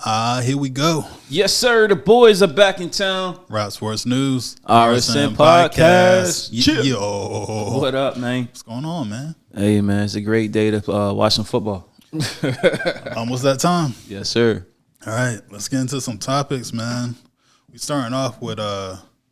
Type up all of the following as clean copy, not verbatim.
Here we go. Yes, sir. The boys are back in town. Rap Sports News. RSN Podcast. Yo. What up, man? What's going on, man? Hey, man. It's a great day to watch some football. Almost that time. Yes, sir. All right. Let's get into some topics, man. We starting off with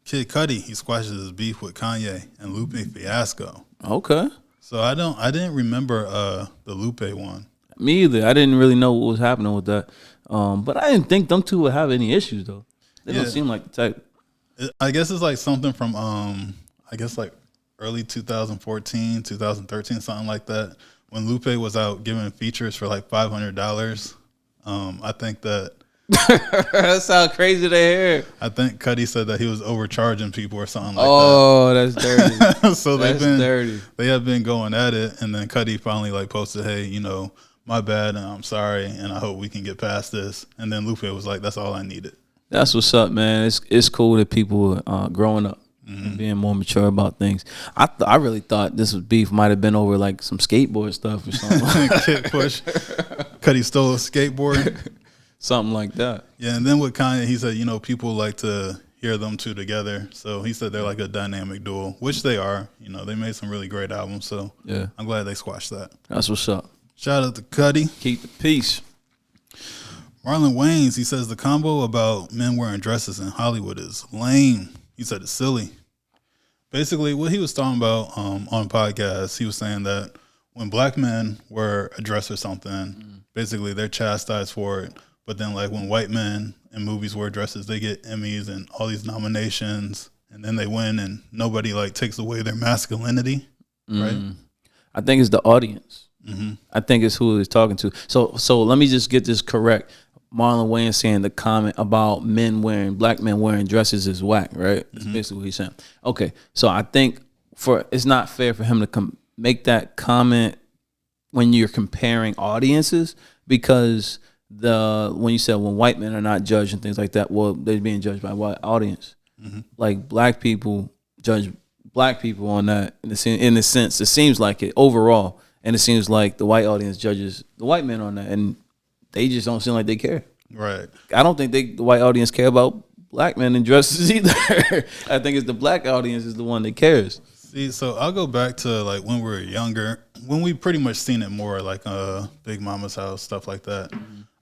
Kid Cudi. He squashes his beef with Kanye and Lupe Fiasco. Okay. So I didn't remember the Lupe one. Me either. I didn't really know what was happening with that. But I didn't think them two would have any issues, though. They don't seem like the type. I guess it's like something from, like early 2014, 2013, something like that. When Lupe was out giving features for like $500. I think that. That's how crazy they hear. I think Cudi said that he was overcharging people or something like that. Oh, that's dirty. So dirty. They have been going at it, and then Cudi finally like posted, "Hey, my bad, and I'm sorry, and I hope we can get past this." And then Lupe was like, "That's all I needed." That's what's up, man. It's cool that people are growing up and being more mature about things. I really thought this beef might have been over like some skateboard stuff or something. Kid push. Cudi stole a skateboard. Something like that. Yeah, and then with Kanye, he said, people like to hear them two together. So he said they're like a dynamic duo, which they are. They made some really great albums. So yeah, I'm glad they squashed that. That's what's up. Shout out to Cudi. Keep the peace. Marlon Wayans, he says the combo about men wearing dresses in Hollywood is lame. He said it's silly. Basically, what he was talking about on podcasts, he was saying that when black men wear a dress or something, basically they're chastised for it. But then, like, when white men in movies wear dresses, they get Emmys and all these nominations, and then they win, and nobody, like, takes away their masculinity, right? I think it's the audience. I think it's who he's talking to. So let me just get this correct. Marlon Wayans saying the comment about black men wearing dresses is whack, right? That's basically what he's saying. Okay, so I think it's not fair for him to make that comment when you're comparing audiences, because when you said when white men are not judged and things like that, well, they're being judged by white audience. Like black people judge black people on that in a sense. It seems like it overall, and it seems like the white audience judges the white men on that, and they just don't seem like they care. Right. I don't think the white audience care about black men in dresses either. I think it's the black audience is the one that cares. See, so I'll go back to like when we were younger, when we pretty much seen it more, like Big Mama's House, stuff like that.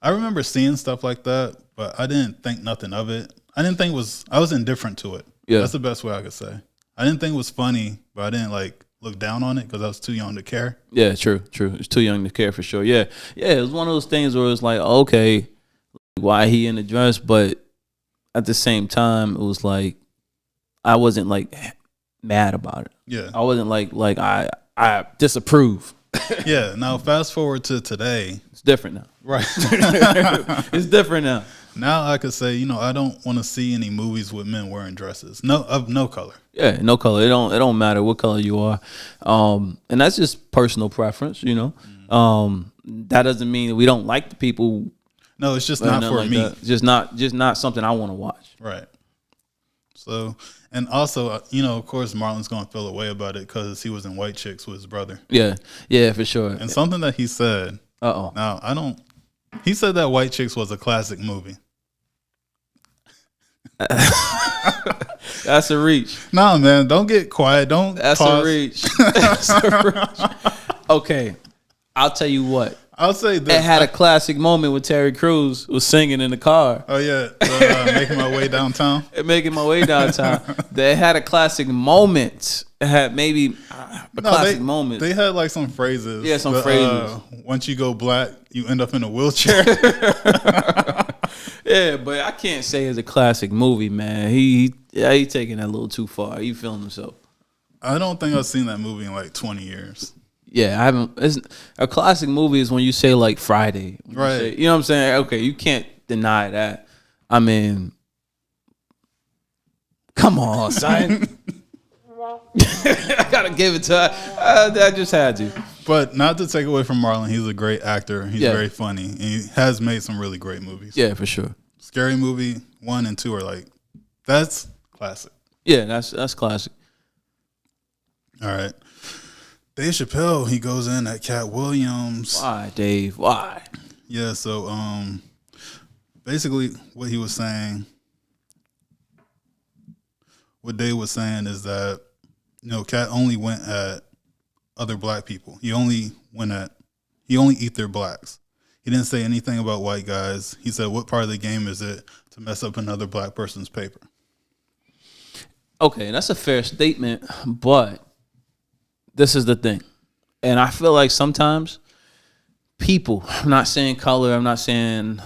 I remember seeing stuff like that, but I didn't think nothing of it. I was indifferent to it. Yeah. That's the best way I could say. I didn't think it was funny, but I didn't like look down on it because I was too young to care. Yeah, true. It's too young to care for sure. Yeah. It was one of those things where it's like, okay, why he in the dress? But at the same time, it was like, I wasn't like mad about it. Yeah. I wasn't like I disapprove. Yeah. Now fast forward to today. It's different now. Right. It's different now. Now I could say, I don't want to see any movies with men wearing dresses. Of no color. Yeah, no color. It don't matter what color you are. And that's just personal preference, That doesn't mean that we don't like the people. No, it's just not for me. Just not something I want to watch. Right. So, and also, of course, Marlon's going to feel a way about it because he was in White Chicks with his brother. Yeah, for sure. And something that he said. Now, he said that White Chicks was a classic movie. That's a reach. Nah, man, don't get quiet. That's pause. A reach. That's a reach. Okay, I'll tell you what. I'll say this. It had a classic moment when Terry Crews was singing in the car. Oh, yeah. Making my way downtown. They had a classic moment. It had maybe classic moment. They had like some phrases. Yeah, some phrases. Once you go black, you end up in a wheelchair. Yeah, but I can't say it's a classic movie, man. He taking that a little too far. He feeling himself. I don't think I've seen that movie in like 20 years. Yeah, I haven't. A classic movie is when you say like Friday. Right. You know what I'm saying? Okay, you can't deny that. I mean, come on, son. I gotta give it to her. I just had to. But not to take away from Marlon, he's a great actor. He's very funny. And he has made some really great movies. Yeah, for sure. Scary Movie 1 and 2 are like, that's classic. Yeah, that's classic. All right. Dave Chappelle, he goes in at Katt Williams. Why, Dave? Why? Yeah, so basically what he was saying, what Dave was saying is that, Katt only went at other black people. He only eat their blacks. He didn't say anything about white guys. He said, what part of the game is it to mess up another black person's paper? Okay, that's a fair statement, but this is the thing. And I feel like sometimes people, I'm not saying color, I'm not saying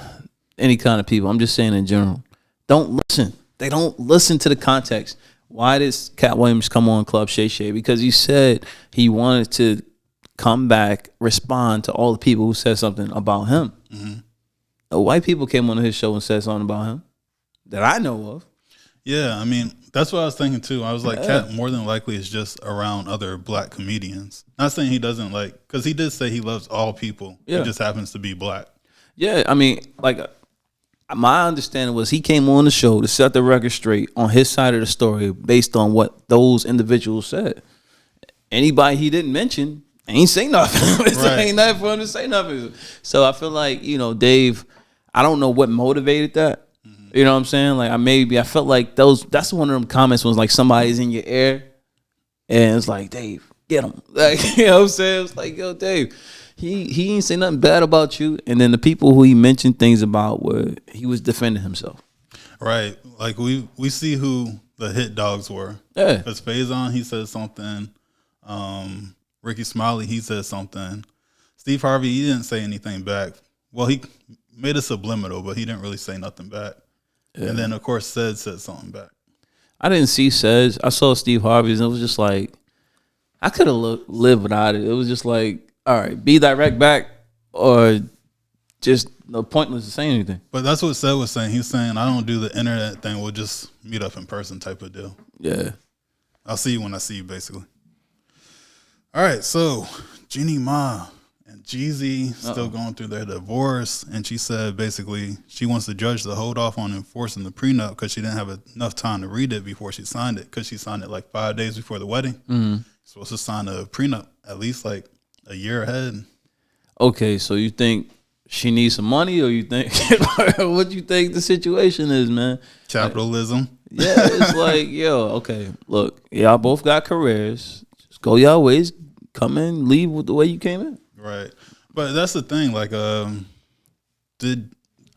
any kind of people, I'm just saying in general, don't listen. They don't listen to the context. Why does Katt Williams come on Club Shay Shay? Because he said he wanted to come back, respond to all the people who said something about him. Mm-hmm. The white people came on his show and said something about him that I know of. Yeah, I mean, that's what I was thinking too. I was like, Katt more than likely is just around other black comedians. Not saying he doesn't because he did say he loves all people. Yeah. He just happens to be black. Yeah, I mean, like, my understanding was he came on the show to set the record straight on his side of the story based on what those individuals said. Anybody he didn't mention ain't say nothing. Right. Ain't nothing for him to say nothing. So I feel like, Dave, I don't know what motivated that. Mm-hmm. You know what I'm saying? Like, I felt like that's one of them comments was like somebody's in your ear and it's like, Dave, get him. Like, you know what I'm saying? It's like, yo, Dave, he ain't say nothing bad about you. And then the people who he mentioned things about he was defending himself. Right. Like we see who the hit dogs were. Yeah. Because Faison, he said something. Ricky Smiley, he said something. Steve Harvey, he didn't say anything back. Well, he made a subliminal, but he didn't really say nothing back. Yeah. And then, of course, said something back. I didn't see Sez. I saw Steve Harvey's, and it was just like, I could have lived without it. It was just like, all right, be direct back or just pointless to say anything. But that's what Seth was saying. He's saying, I don't do the internet thing. We'll just meet up in person type of deal. Yeah. I'll see you when I see you, basically. All right, so Jeannie Ma and Jeezy still going through their divorce. And she said, basically, she wants the judge to hold off on enforcing the prenup because she didn't have enough time to read it before she signed it, because she signed it like 5 days before the wedding. Mm-hmm. Supposed to sign a prenup at least like a year ahead. Okay, so you think she needs some money, or you think what you think the situation is, man? Capitalism. Yeah, it's like, yo, okay, look, y'all both got careers. Just go y'all ways. Come in, leave with the way you came in. Right. But that's the thing, like, I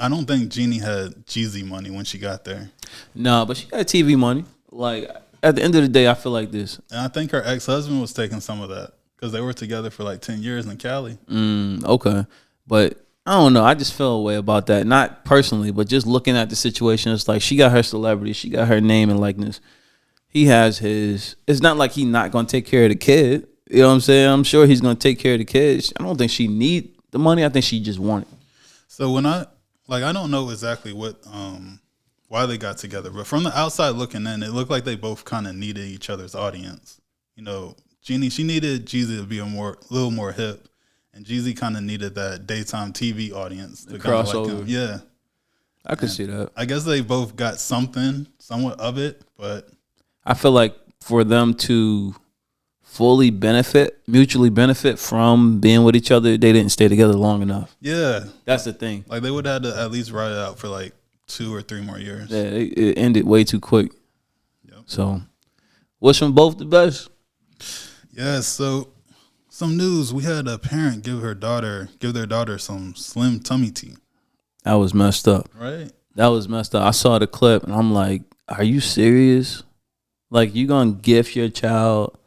don't think Jeannie had Jeezy money when she got there. No, but she had TV money. Like, at the end of the day, I feel like this. And I think her ex-husband was taking some of that, because they were together for like 10 years in Cali. Okay. But I don't know. I just feel a way about that. Not personally, but just looking at the situation, it's like she got her celebrity. She got her name and likeness. He has his. It's not like he's not going to take care of the kid. You know what I'm saying? I'm sure he's going to take care of the kids. I don't think she need the money. I think she just want it. So I don't know exactly what why they got together, but from the outside looking in, it looked like they both kind of needed each other's audience. Jeannie, she needed Jeezy to be a little more hip, and Jeezy kind of needed that daytime TV audience to kind of like him. Yeah, I could see that. I guess they both got somewhat of it, but I feel like for them to fully mutually benefit from being with each other, they didn't stay together long enough. Yeah, that's the thing. Like they would have had to at least ride it out for like 2 or 3 more years. Yeah, it ended way too quick. Yep. So, wish them both the best. Yeah. So, some news: we had a parent give their daughter some slim tummy tea. That was messed up. Right. That was messed up. I saw the clip and I'm like, "Are you serious? Like, you gonna gift your child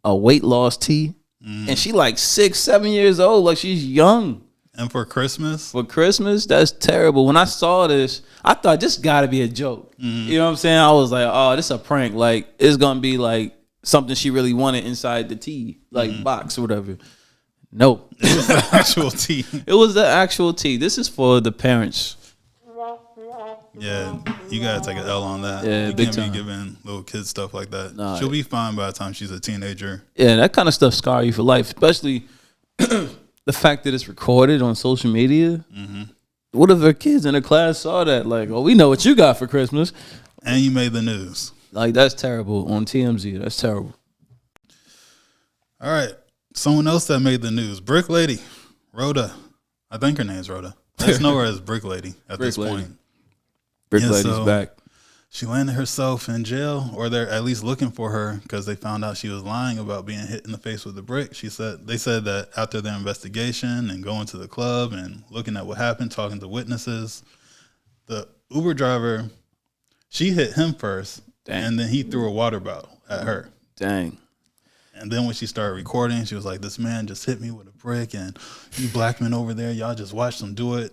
a weight loss tea?" And she like 6-7 years old, like she's young. And for Christmas? For Christmas? That's terrible. When I saw this, I thought this gotta be a joke. Mm-hmm. You know what I'm saying? I was like, oh, this is a prank. Like, it's gonna be like something she really wanted inside the tea, like box or whatever. Nope. It was the actual tea. It was the actual tea. This is for the parents. Yeah, you gotta take an L on that. Yeah, you big can't time. be giving little kids stuff like that. Nah, she'll be fine by the time she's a teenager. Yeah, that kind of stuff scar you for life, especially the fact that it's recorded on social media. Mm-hmm. What if her kids in her class saw that? Like, oh, we know what you got for Christmas. And you made the news. Like, that's terrible on TMZ. That's terrible. All right. Someone else that made the news. Brick Lady. Rhoda. I think her name's Rhoda. I just know her as Brick Lady at this point. Brick Lady's back. She landed herself in jail, or they're at least looking for her because they found out she was lying about being hit in the face with a brick. They said that after their investigation and going to the club and looking at what happened, talking to witnesses, the Uber driver, she hit him first. Dang. And then he threw a water bottle at her. Dang. And then when she started recording, she was like, "This man just hit me with a brick, and you black men over there, y'all just watched him do it."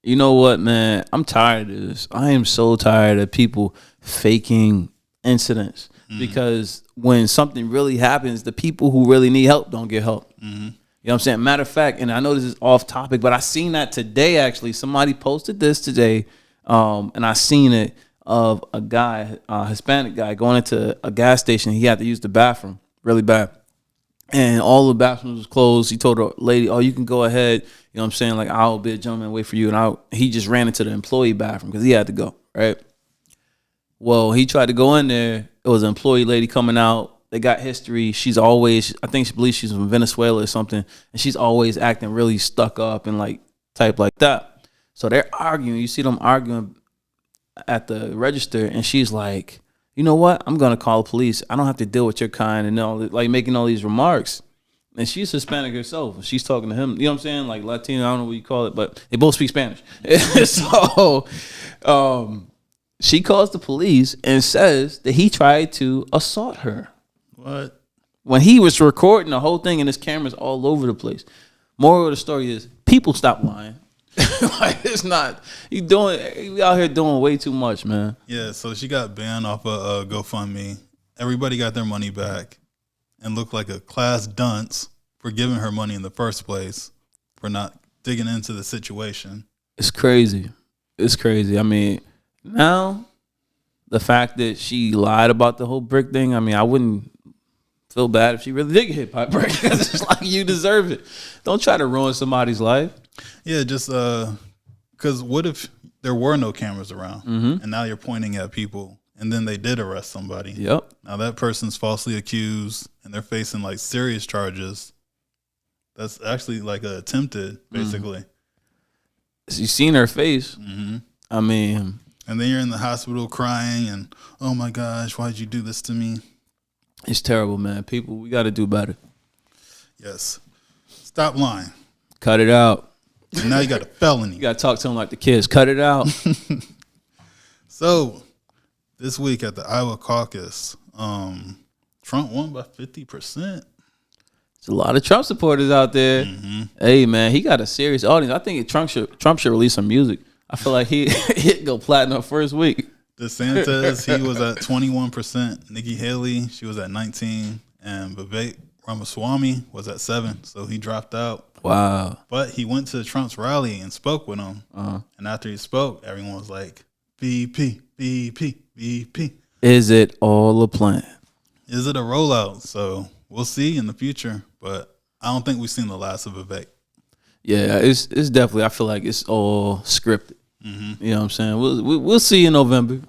You know what, man? I'm tired of this. I am so tired of people faking incidents because when something really happens, the people who really need help don't get help. You know what I'm saying? Matter of fact, and I know this is off topic, but I seen that today, actually. Somebody posted this today, and I seen it of a guy, a Hispanic guy, going into a gas station. He had to use the bathroom really bad. And all the bathrooms was closed. He told the lady, "Oh, you can go ahead." You know what I'm saying? Like, "I'll be a gentleman, wait for you." And he just ran into the employee bathroom because he had to go, right? Well, he tried to go in there. It was an employee lady coming out. They got history. She's always, I think she believes she's from Venezuela or something. And she's always acting really stuck up and like type like that. So they're arguing. You see them arguing at the register. And she's like, "You know what? I'm going to call the police. I don't have to deal with your kind," and all, like making all these remarks. And she's Hispanic herself. She's talking to him. You know what I'm saying? Like Latino, I don't know what you call it, but they both speak Spanish. So she calls the police and says that he tried to assault her. What? When he was recording the whole thing and his camera's all over the place. Moral of the story is people stop lying. Like, it's not, you out here doing way too much, man. Yeah, so she got banned off of GoFundMe. Everybody got their money back and looked like a class dunce for giving her money in the first place, for not digging into the situation. It's crazy. It's crazy. I mean, now the fact that she lied about the whole brick thing, I mean, I wouldn't feel bad if she really did get hit by a brick because it's like, you deserve it. Don't try to ruin somebody's life. Yeah, just because what if there were no cameras around and now you're pointing at people and then they did arrest somebody? Yep. Now that person's falsely accused and they're facing like serious charges. That's actually like attempted, basically. You seen her face. I mean. And then you're in the hospital crying and, "Oh my gosh, why'd you do this to me?" It's terrible, man. People, we got to do better. Yes. Stop lying. Cut it out. And now you got a felony. You got to talk to them like the kids. Cut it out. So, this week at the Iowa caucus, Trump won by 50%. There's a lot of Trump supporters out there. Hey, man, he got a serious audience. I think Trump should release some music. I feel like he'd go platinum first week. DeSantis, he was at 21%. Nikki Haley, she was at 19%. And Vivek Ramaswamy was at 7%. So he dropped out. Wow. But he went to Trump's rally and spoke with him. And after he spoke, everyone was like, "VP, VP, VP." Is it all a plan? Is it a rollout? So we'll see in the future. But I don't think we've seen the last of Vivek. Yeah, it's definitely, I feel like it's all scripted. You know what I'm saying? We'll see in November.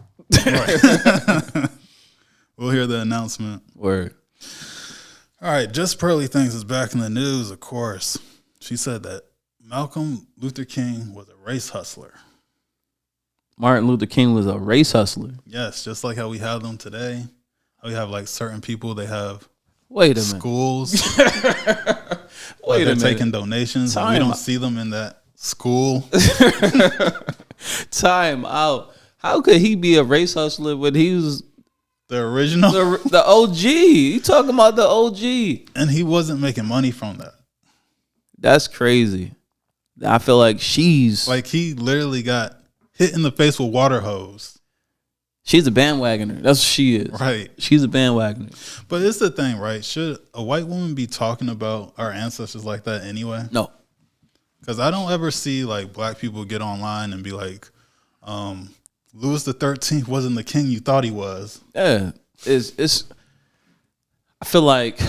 Right. We'll hear the announcement. Word. All right, Just Pearly Things is back in the news, of course. She said that Malcolm Luther King was a race hustler. Martin Luther King was a race hustler. Yes, just like how we have them today. How we have like certain people, they have Wait schools. a minute. Taking donations. And we don't see them in that school. Time out. How could he be a race hustler when he was the original? The OG. You talking about the OG. And he wasn't making money from that. That's crazy. I feel like she's... Like, he literally got hit in the face with water hose. She's a bandwagoner. That's what she is. Right. She's a bandwagoner. But it's the thing, right? Should a white woman be talking about our ancestors like that anyway? No. Because I don't ever see, like, black people get online and be like, Louis the 13th wasn't the king you thought he was. Yeah. It's I feel like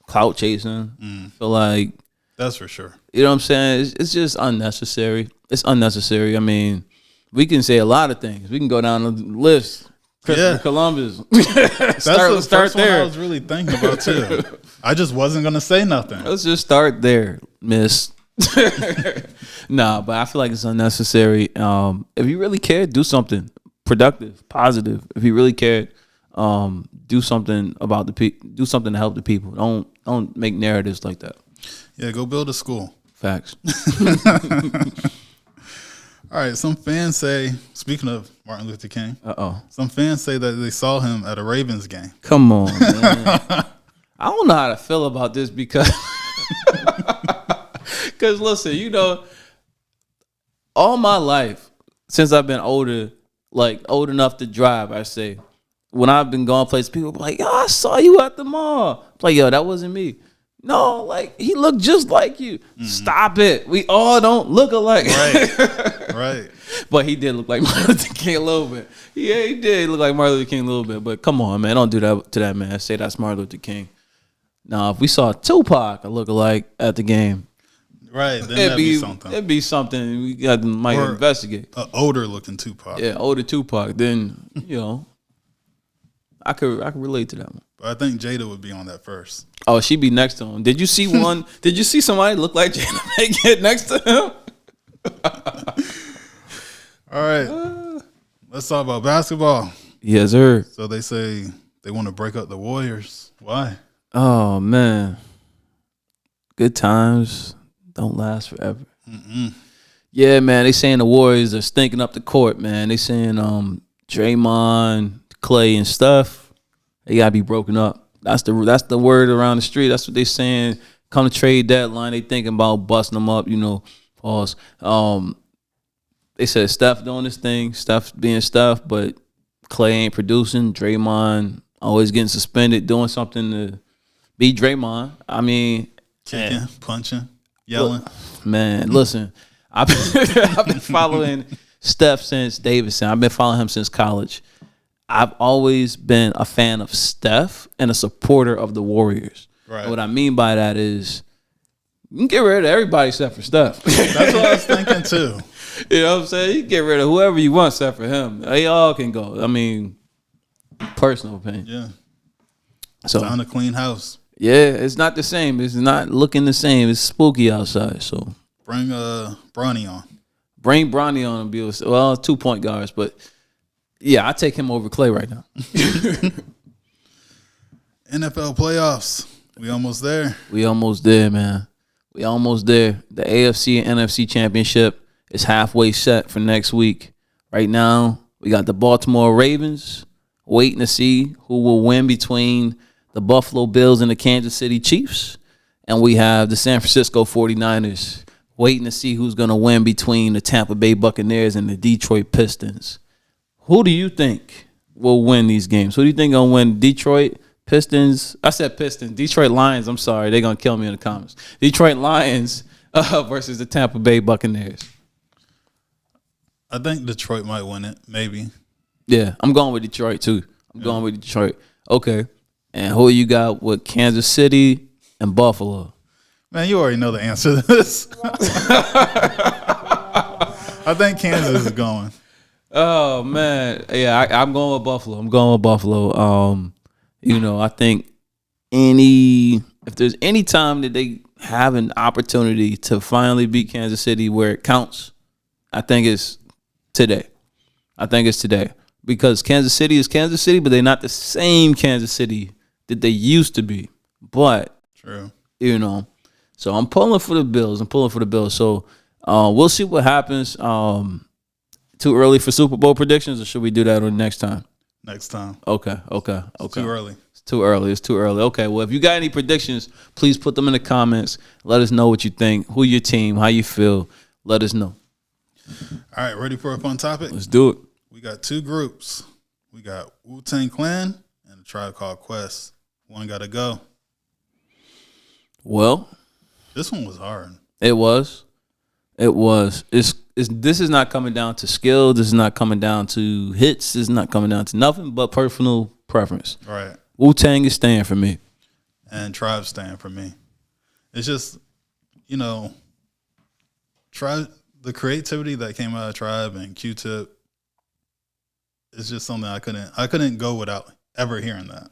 clout chasing. I feel like... That's for sure. You know what I'm saying? It's just unnecessary. It's unnecessary. I mean, we can say a lot of things. We can go down the list. Christopher Columbus. That's the first there. one I was really thinking about too. I just wasn't gonna say nothing. Let's just start there, miss. Nah, but I feel like it's unnecessary. If you really care, do something productive, positive. If you really cared, do something about the people. Do something to help the people. Don't make narratives like that. Yeah, go build a school. Facts. All right, some fans say, speaking of Martin Luther King, Some fans say that they saw him at a Ravens game. Come on, man. I don't know how to feel about this because listen, all my life since I've been older, like old enough to drive, I say, when I've been going places, people be like, yo, I saw you at the mall. I'm like, yo, that wasn't me. No, like he looked just like you. Mm-hmm. Stop it. We all don't look alike. Right. But he did look like Martin Luther King a little bit. Yeah, he did look like Martin Luther King a little bit. But come on, man, don't do that to that man. Say that's Martin Luther King. Now, if we saw Tupac a look-alike at the game, right, then that'd be something. It'd be something we might investigate. An older-looking Tupac. Yeah, older Tupac. Then I could relate to that one. But I think Jada would be on that first. Oh, she'd be next to him. Did you see one? Did you see somebody look like Jada get next to him? All right, let's talk about basketball. Yes, sir. So they say they want to break up the Warriors. Why? Oh, man. Good times don't last forever. Mm-mm. Yeah, man. They saying the Warriors are stinking up the court, man. They saying Draymond, Clay, and stuff, they got to be broken up. That's the word around the street. That's what they saying. Come to trade deadline, they thinking about busting them up, pause. They said Steph doing this thing, Steph being Steph, but Clay ain't producing. Draymond always getting suspended, doing something to be Draymond. I mean, kicking, punching, yelling. Man, listen, I've been following Steph since Davidson. I've been following him since college. I've always been a fan of Steph and a supporter of the Warriors. Right. And what I mean by that is you can get rid of everybody except for Steph. That's what I was thinking too. You know what I'm saying? You can get rid of whoever you want except for him. They all can go. I mean, personal opinion. Yeah. So time to clean house. Yeah, it's not the same. It's not looking the same. It's spooky outside. So bring Bronny on. Bring Bronny on and be 2-point guards, but yeah, I take him over Clay right now. NFL playoffs. We almost there. We almost there, man. We almost there. The AFC and NFC championship is halfway set for next week. Right now, we got the Baltimore Ravens waiting to see who will win between the Buffalo Bills and the Kansas City Chiefs. And we have the San Francisco 49ers waiting to see who's going to win between the Tampa Bay Buccaneers and the Detroit Pistons. Who do you think will win these games? Who do you think going to win? Detroit Pistons? I said Pistons. Detroit Lions. I'm sorry. They're going to kill me in the comments. Detroit Lions versus the Tampa Bay Buccaneers. I think Detroit might win it. Maybe. Yeah, I'm going with Detroit, too. I'm going with Detroit. Okay. And who you got with Kansas City and Buffalo? Man, you already know the answer to this. I think Kansas is going. Oh, man. Yeah, I'm going with Buffalo. I think if there's any time that they have an opportunity to finally beat Kansas City where it counts, I think it's today. Because Kansas City is Kansas City, but they're not the same Kansas City that they used to be. But, true. So I'm pulling for the Bills. So we'll see what happens. Too early for Super Bowl predictions, or should we do that on next time? Next time. Okay. It's too early. It's too early. Okay, well, if you got any predictions, please put them in the comments. Let us know what you think, who your team, how you feel. Let us know. All right, ready for a fun topic? Let's do it. We got two groups. We got Wu-Tang Clan and a Tribe Called Quest. One got to go. Well, this one was hard. It was. This is not coming down to skill. This is not coming down to hits. This is not coming down to nothing but personal preference. Right. Wu-Tang is staying for me. And Tribe's staying for me. It's just, Tribe, the creativity that came out of Tribe and Q-Tip is just something I couldn't go without ever hearing that.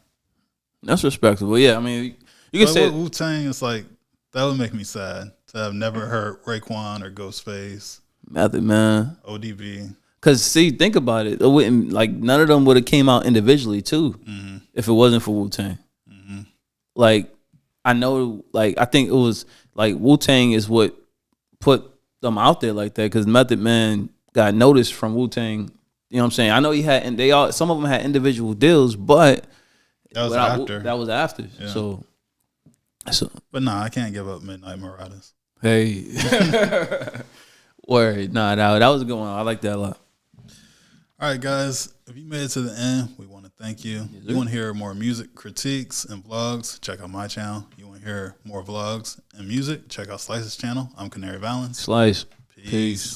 That's respectable. Yeah, I mean, you can say Wu-Tang is like, that would make me sad Said I've never heard Raekwon or Ghostface, Method Man. ODB. Cause see, think about it. It wouldn't like none of them would have came out individually too, if it wasn't for Wu-Tang. Like I know, like I think it was like Wu-Tang is what put them out there like that. Cause Method Man got noticed from Wu-Tang. You know what I'm saying? I know he had, and they all some of them had individual deals, but that was after. That was after. Yeah. So, but nah, I can't give up Midnight Marauders. Hey, word. Nah, that was a good one. I like that a lot. All right, guys. If you made it to the end, we want to thank you. Yes, you want to hear more music critiques and vlogs? Check out my channel. You want to hear more vlogs and music? Check out Slyce's channel. I'm Canary Valens. Slyce. Peace.